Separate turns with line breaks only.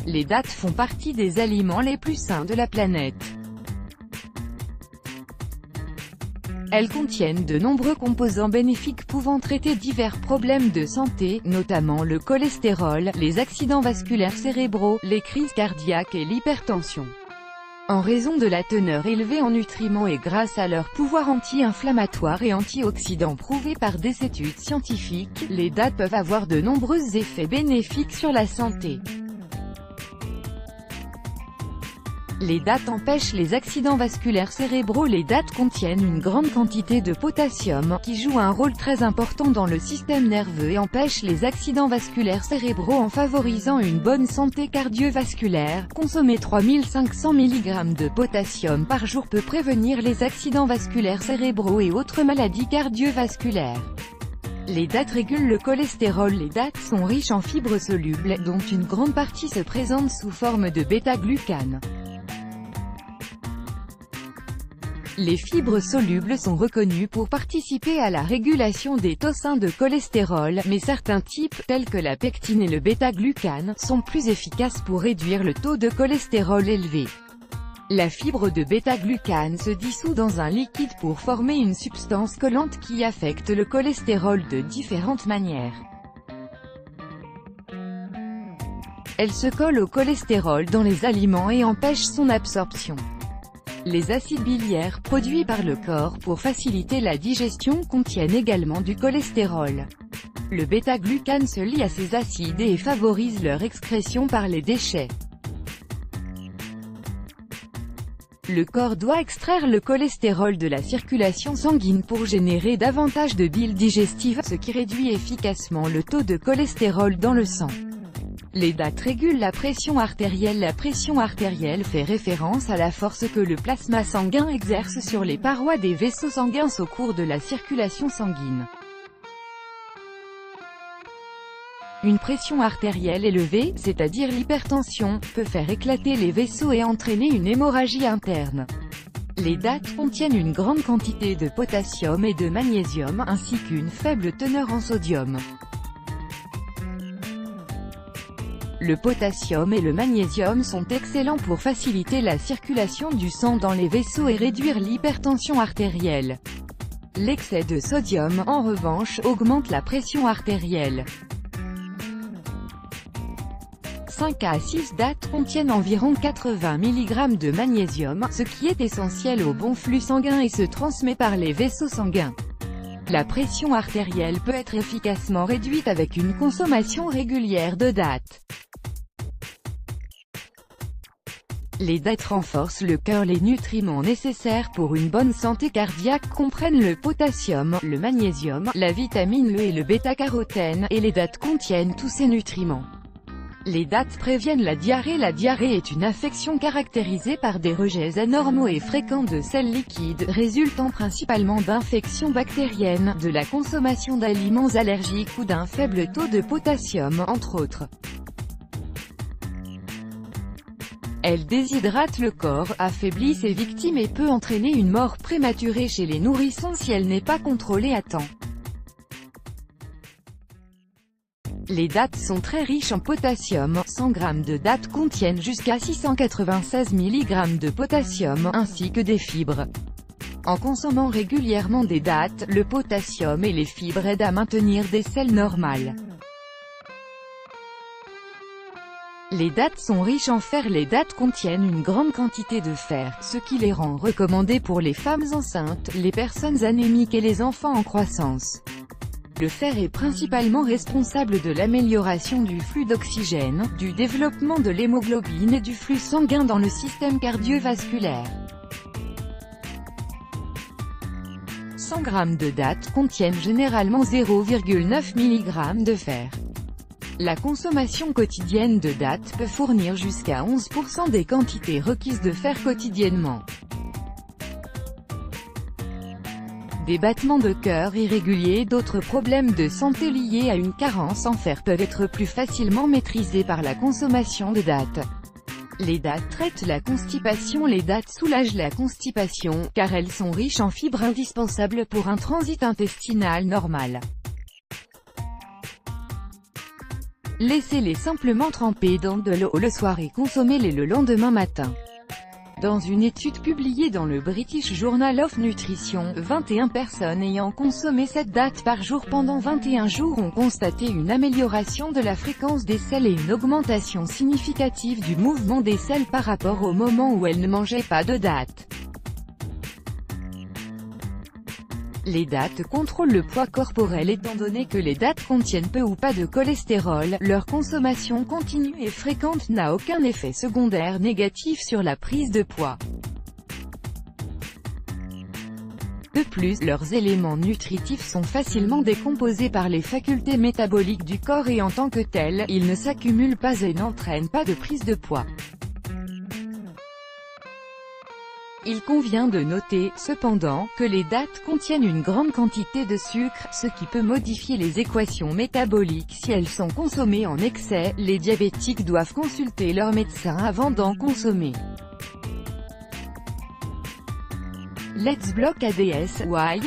Les dattes font partie des aliments les plus sains de la planète. Elles contiennent de nombreux composants bénéfiques pouvant traiter divers problèmes de santé, notamment le cholestérol, les accidents vasculaires cérébraux, les crises cardiaques et l'hypertension. En raison de la teneur élevée en nutriments et grâce à leur pouvoir anti-inflammatoire et antioxydant prouvé par des études scientifiques, les dattes peuvent avoir de nombreux effets bénéfiques sur la santé. Les dattes empêchent les accidents vasculaires cérébraux. Les dattes contiennent une grande quantité de potassium, qui joue un rôle très important dans le système nerveux et empêche les accidents vasculaires cérébraux en favorisant une bonne santé cardiovasculaire. Consommer 3500 mg de potassium par jour peut prévenir les accidents vasculaires cérébraux et autres maladies cardiovasculaires. Les dattes régulent le cholestérol. Les dattes sont riches en fibres solubles, dont une grande partie se présente sous forme de bêta-glucane. Les fibres solubles sont reconnues pour participer à la régulation des taux sains de cholestérol, mais certains types, tels que la pectine et le bêta-glucane, sont plus efficaces pour réduire le taux de cholestérol élevé. La fibre de bêta-glucane se dissout dans un liquide pour former une substance collante qui affecte le cholestérol de différentes manières. Elle se colle au cholestérol dans les aliments et empêche son absorption. Les acides biliaires produits par le corps pour faciliter la digestion contiennent également du cholestérol. Le bêta-glucane se lie à ces acides et favorise leur excrétion par les déchets. Le corps doit extraire le cholestérol de la circulation sanguine pour générer davantage de bile digestive, ce qui réduit efficacement le taux de cholestérol dans le sang. Les dattes régulent la pression artérielle. La pression artérielle fait référence à la force que le plasma sanguin exerce sur les parois des vaisseaux sanguins au cours de la circulation sanguine. Une pression artérielle élevée, c'est-à-dire l'hypertension, peut faire éclater les vaisseaux et entraîner une hémorragie interne. Les dattes contiennent une grande quantité de potassium et de magnésium, ainsi qu'une faible teneur en sodium. Le potassium et le magnésium sont excellents pour faciliter la circulation du sang dans les vaisseaux et réduire l'hypertension artérielle. L'excès de sodium, en revanche, augmente la pression artérielle. 5 à 6 dattes contiennent environ 80 mg de magnésium, ce qui est essentiel au bon flux sanguin et se transmet par les vaisseaux sanguins. La pression artérielle peut être efficacement réduite avec une consommation régulière de dattes. Les dattes renforcent le cœur. Les nutriments nécessaires pour une bonne santé cardiaque comprennent le potassium, le magnésium, la vitamine E et le bêta-carotène, et les dattes contiennent tous ces nutriments. Les dattes préviennent la diarrhée. La diarrhée est une affection caractérisée par des rejets anormaux et fréquents de sels liquides, résultant principalement d'infections bactériennes, de la consommation d'aliments allergiques ou d'un faible taux de potassium, entre autres. Elle déshydrate le corps, affaiblit ses victimes et peut entraîner une mort prématurée chez les nourrissons si elle n'est pas contrôlée à temps. Les dattes sont très riches en potassium. 100 g de dattes contiennent jusqu'à 696 mg de potassium, ainsi que des fibres. En consommant régulièrement des dattes, le potassium et les fibres aident à maintenir des selles normales. Les dattes sont riches en fer. Les dattes contiennent une grande quantité de fer, ce qui les rend recommandées pour les femmes enceintes, les personnes anémiques et les enfants en croissance. Le fer est principalement responsable de l'amélioration du flux d'oxygène, du développement de l'hémoglobine et du flux sanguin dans le système cardiovasculaire. 100 g de dattes contiennent généralement 0,9 mg de fer. La consommation quotidienne de dattes peut fournir jusqu'à 11% des quantités requises de fer quotidiennement. Des battements de cœur irréguliers et d'autres problèmes de santé liés à une carence en fer peuvent être plus facilement maîtrisés par la consommation de dattes. Les dattes traitent la constipation. Les dattes soulagent la constipation, car elles sont riches en fibres indispensables pour un transit intestinal normal. Laissez-les simplement tremper dans de l'eau le soir et consommez-les le lendemain matin. Dans une étude publiée dans le British Journal of Nutrition, 21 personnes ayant consommé cette date par jour pendant 21 jours ont constaté une amélioration de la fréquence des selles et une augmentation significative du mouvement des selles par rapport au moment où elles ne mangeaient pas de dattes. Les dattes contrôlent le poids corporel étant donné que les dattes contiennent peu ou pas de cholestérol, leur consommation continue et fréquente n'a aucun effet secondaire négatif sur la prise de poids. De plus, leurs éléments nutritifs sont facilement décomposés par les facultés métaboliques du corps et en tant que tels, ils ne s'accumulent pas et n'entraînent pas de prise de poids. Il convient de noter, cependant, que les dattes contiennent une grande quantité de sucre, ce qui peut modifier les équations métaboliques si elles sont consommées en excès. Les diabétiques doivent consulter leur médecin avant d'en consommer. Let's block ADS, why?